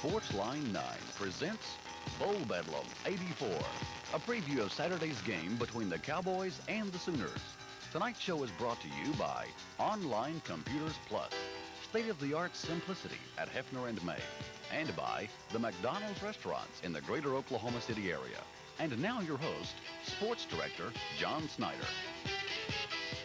Sportsline 9 presents Bowl Bedlam 84, a preview of Saturday's game between the Cowboys and the Sooners. Tonight's show is brought to you by Online Computers Plus, state-of-the-art simplicity at Hefner and May, and by the McDonald's restaurants in the greater Oklahoma City area. And now your host, Sports Director John Snyder.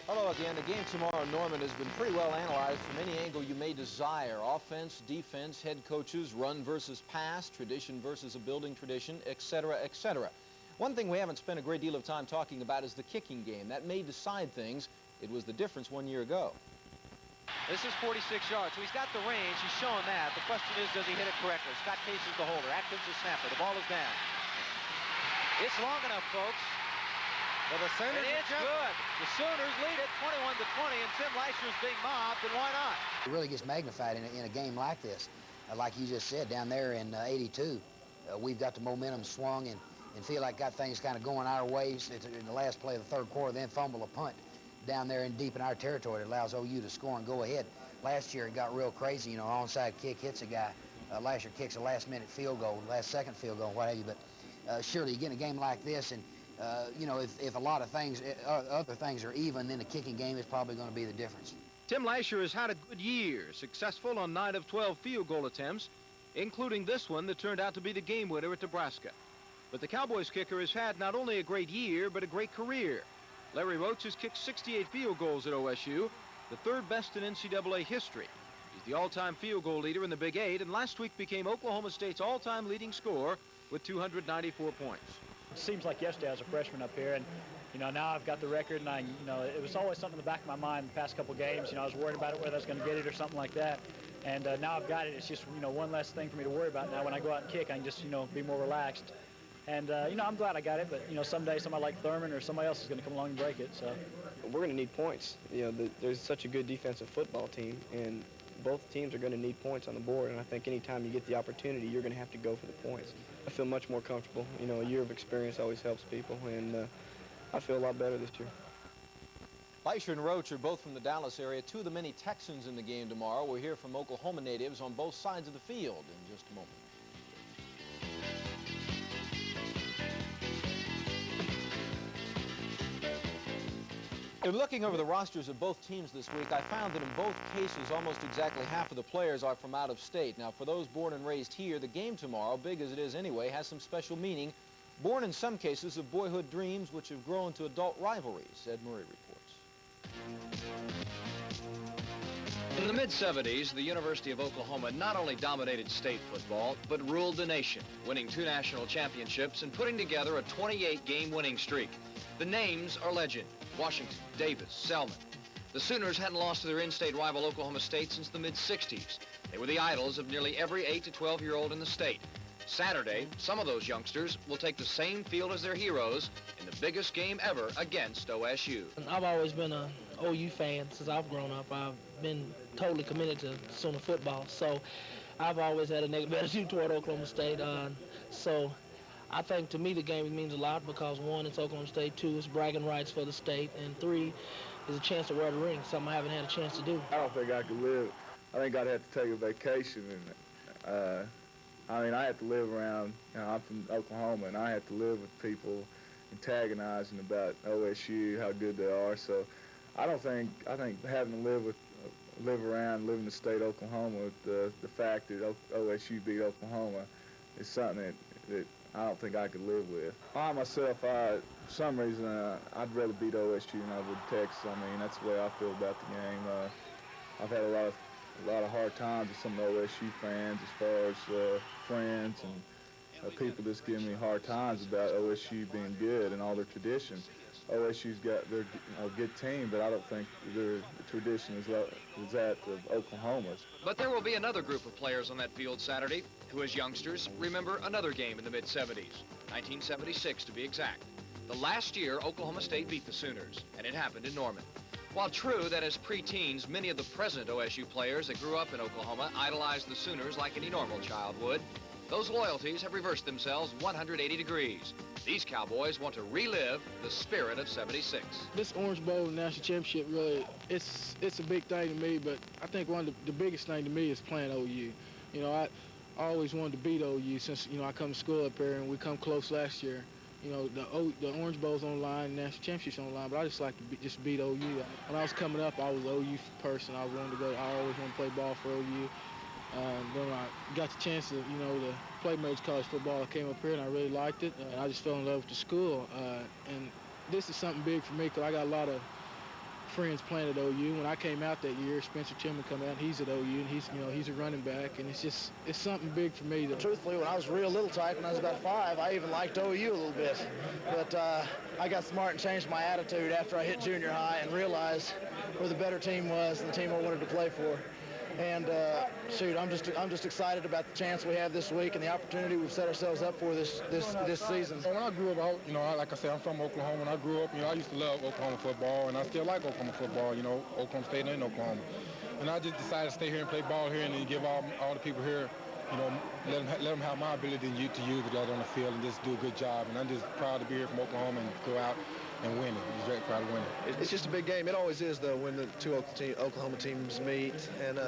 Hello again. The game tomorrow in Norman has been pretty well analyzed from any angle you may desire. Offense, defense, head coaches, run versus pass, tradition versus a building tradition, etc., etc. One thing we haven't spent a great deal of time talking about is the kicking game. That may decide things. It was the difference 1 year ago. This is 46 yards, so he's got the range. He's showing that. The question is, does he hit it correctly? Scott Case is the holder. Atkins the snapper. The ball is down. It's long enough, folks. Well, the Sooners and it's good. The Sooners lead it 21-20, and Tim Leisher's being mobbed, and why not? It really gets magnified in a game like this. Like you just said, down there in 82, we've got the momentum swung and feel like got things kind of going our ways. It's in the last play of the third quarter, then fumble a punt down there and deep in our territory that allows OU to score and go ahead. Last year it got real crazy. You know, onside kick hits a guy. Lasher kicks a last-minute field goal, last-second field goal, what have you. But surely you get in a game like this, and you know, if a lot of things, other things are even, then the kicking game is probably going to be the difference. Tim Lasher has had a good year, successful on 9 of 12 field goal attempts, including this one that turned out to be the game winner at Nebraska. But the Cowboys kicker has had not only a great year, but a great career. Larry Roach has kicked 68 field goals at OSU, the third best in NCAA history. He's the all-time field goal leader in the Big Eight, and last week became Oklahoma State's all-time leading scorer with 294 points. It seems like yesterday I was a freshman up here, and you know, now I've got the record, and it was always something in the back of my mind the past couple games. You know, I was worried about it, whether I was going to get it or something like that, and now I've got it. It's just, you know, one less thing for me to worry about now. When I go out and kick, I can just, you know, be more relaxed, and you know, I'm glad I got it. But you know, someday somebody like Thurman or somebody else is going to come along and break it. So we're going to need points. You know, there's such a good defensive football team, and both teams are going to need points on the board, and I think anytime you get the opportunity, you're going to have to go for the points. I feel much more comfortable. You know, a year of experience always helps people, and I feel a lot better this year. Leisher and Roach are both from the Dallas area. Two of the many Texans in the game tomorrow. We'll hear from Oklahoma natives on both sides of the field in just a moment. In looking over the rosters of both teams this week, I found that in both cases, almost exactly half of the players are from out of state. Now, for those born and raised here, the game tomorrow, big as it is anyway, has some special meaning. Born in some cases of boyhood dreams which have grown to adult rivalries. Ed Murray reports. In the mid-'70s, the University of Oklahoma not only dominated state football, but ruled the nation, winning 2 national championships and putting together a 28-game winning streak. The names are legend: Washington, Davis, Selman. The Sooners hadn't lost to their in-state rival Oklahoma State since the mid-'60s. They were the idols of nearly every 8 to 12-year-old in the state. Saturday, some of those youngsters will take the same field as their heroes in the biggest game ever against OSU. I've always been an OU fan since I've grown up. I've been totally committed to Sooner football, so I've always had a negative attitude toward Oklahoma State. So I think to me the game means a lot because 1, it's Oklahoma State, 2, it's bragging rights for the state, and 3, is a chance to wear the ring, something I haven't had a chance to do. I don't think I could live. I think I'd have to take a vacation, and I mean, I have to live around, you know, I'm from Oklahoma, and I have to live with people antagonizing about OSU, how good they are. So I think having to live around, live in the state of Oklahoma with the fact that OSU beat Oklahoma is something that I don't think I could live with. I myself, for some reason, I'd rather beat OSU than I would Texas. I mean, that's the way I feel about the game. I've had a lot of hard times with some of the OSU fans as far as friends and people just giving me hard times about OSU being good and all their traditions. OSU's got their good team, but I don't think the tradition is that of Oklahoma's. But there will be another group of players on that field Saturday who, as youngsters, remember another game in the mid-'70s, 1976 to be exact. The last year Oklahoma State beat the Sooners, and it happened in Norman. While true that as preteens, many of the present OSU players that grew up in Oklahoma idolized the Sooners like any normal child would, those loyalties have reversed themselves 180 degrees. These Cowboys want to relive the spirit of '76. This Orange Bowl National Championship, really, it's a big thing to me, but I think one of the biggest thing to me is playing OU. You know, I always wanted to beat OU since, you know, I come to school up here and we come close last year. You know, the Orange Bowl's on the line, National Championship's on the line, but I just like to just beat OU. When I was coming up, I was an OU person. I always wanted to play ball for OU. Then when I got the chance to, you know, to play major college football, I came up here and I really liked it. And I just fell in love with the school. And this is something big for me because I got a lot of friends playing at OU. When I came out that year, Spencer Tillman come out, he's at OU, and he's a running back, and it's something big for me. Truthfully, when I was real little tyke, when I was about 5, I even liked OU a little bit. But I got smart and changed my attitude after I hit junior high and realized where the better team was and the team I wanted to play for. And shoot, I'm just excited about the chance we have this week and the opportunity we've set ourselves up for this season. When I grew up, you know, like I said, I'm from Oklahoma. When I grew up, you know, I used to love Oklahoma football, and I still like Oklahoma football. You know, Oklahoma State and Oklahoma. And I just decided to stay here and play ball here, and then give all the people here, you know, let them have my ability to use it out on the field and just do a good job. And I'm just proud to be here from Oklahoma and go out and win it. I'm just very proud of winning. It's just a big game. It always is, though, when the two Oklahoma teams meet. And,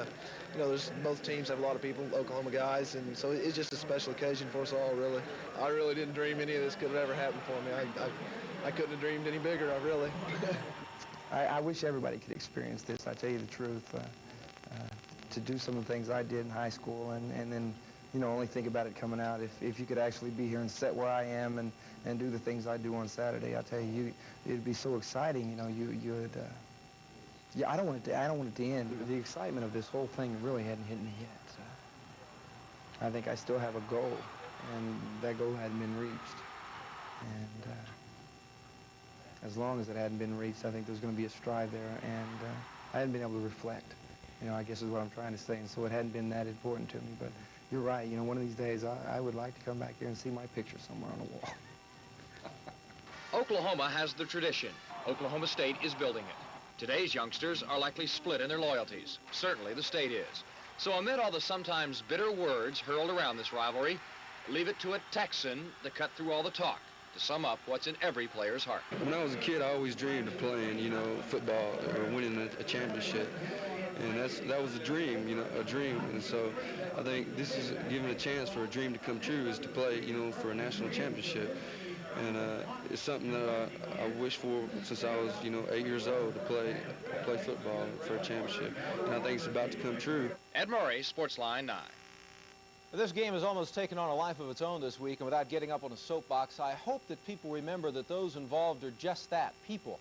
you know, both teams have a lot of people, Oklahoma guys, and so it's just a special occasion for us all, really. I really didn't dream any of this could have ever happened for me. I couldn't have dreamed any bigger, really. I wish everybody could experience this, I tell you the truth. To do some of the things I did in high school and then, you know, only think about it coming out. If you could actually be here and sit where I am and do the things I do on Saturday, I tell you, it'd be so exciting. You know, you'd. Yeah, I don't want it to end. The excitement of this whole thing really hadn't hit me yet. I think I still have a goal, and that goal hadn't been reached. And as long as it hadn't been reached, I think there's going to be a strive there, and I hadn't been able to reflect. You know, I guess is what I'm trying to say, and so it hadn't been that important to me. But you're right. You know, one of these days, I would like to come back here and see my picture somewhere on the wall. Oklahoma has the tradition. Oklahoma State is building it. Today's youngsters are likely split in their loyalties. Certainly the state is. So amid all the sometimes bitter words hurled around this rivalry, leave it to a Texan to cut through all the talk, to sum up what's in every player's heart. When I was a kid, I always dreamed of playing, you know, football or winning a championship. And that was a dream, you know, a dream. And so I think this is giving a chance for a dream to come true, is to play, you know, for a national championship. And it's something that I wish for since I was, you know, 8 years old, to play football for a championship. And I think it's about to come true. Ed Murray, Sportsline 9. This game has almost taken on a life of its own this week, and without getting up on a soapbox, I hope that people remember that those involved are just that, people,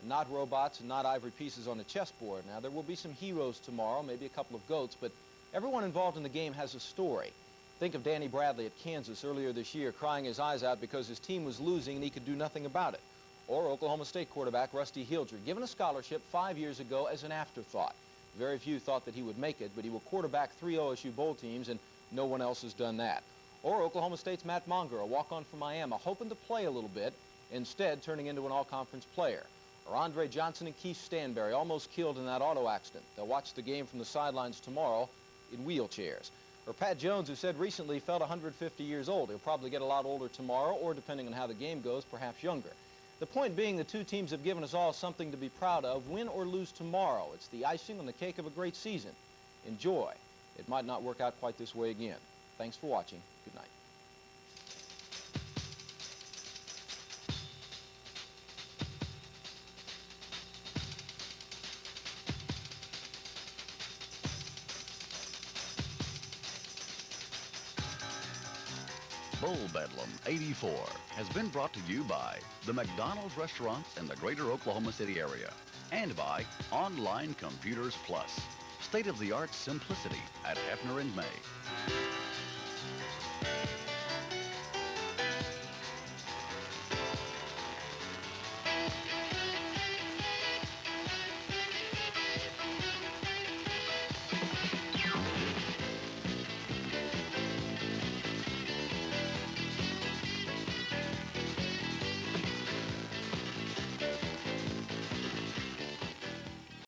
not robots and not ivory pieces on a chessboard. Now, there will be some heroes tomorrow, maybe a couple of goats, but everyone involved in the game has a story. Think of Danny Bradley at Kansas earlier this year crying his eyes out because his team was losing and he could do nothing about it. Or Oklahoma State quarterback Rusty Hilger, given a scholarship 5 years ago as an afterthought. Very few thought that he would make it, but he will quarterback 3 OSU bowl teams, and no one else has done that. Or Oklahoma State's Matt Monger, a walk-on from Miami, hoping to play a little bit, instead turning into an all-conference player. Or Andre Johnson and Keith Stanberry, almost killed in that auto accident. They'll watch the game from the sidelines tomorrow in wheelchairs. Or Pat Jones, who said recently he felt 150 years old. He'll probably get a lot older tomorrow, or depending on how the game goes, perhaps younger. The point being, the two teams have given us all something to be proud of, win or lose tomorrow. It's the icing on the cake of a great season. Enjoy. It might not work out quite this way again. Thanks for watching. Good night. Bowl Bedlam 84 has been brought to you by the McDonald's restaurants in the greater Oklahoma City area and by Online Computers Plus, state-of-the-art simplicity at Hefner and May.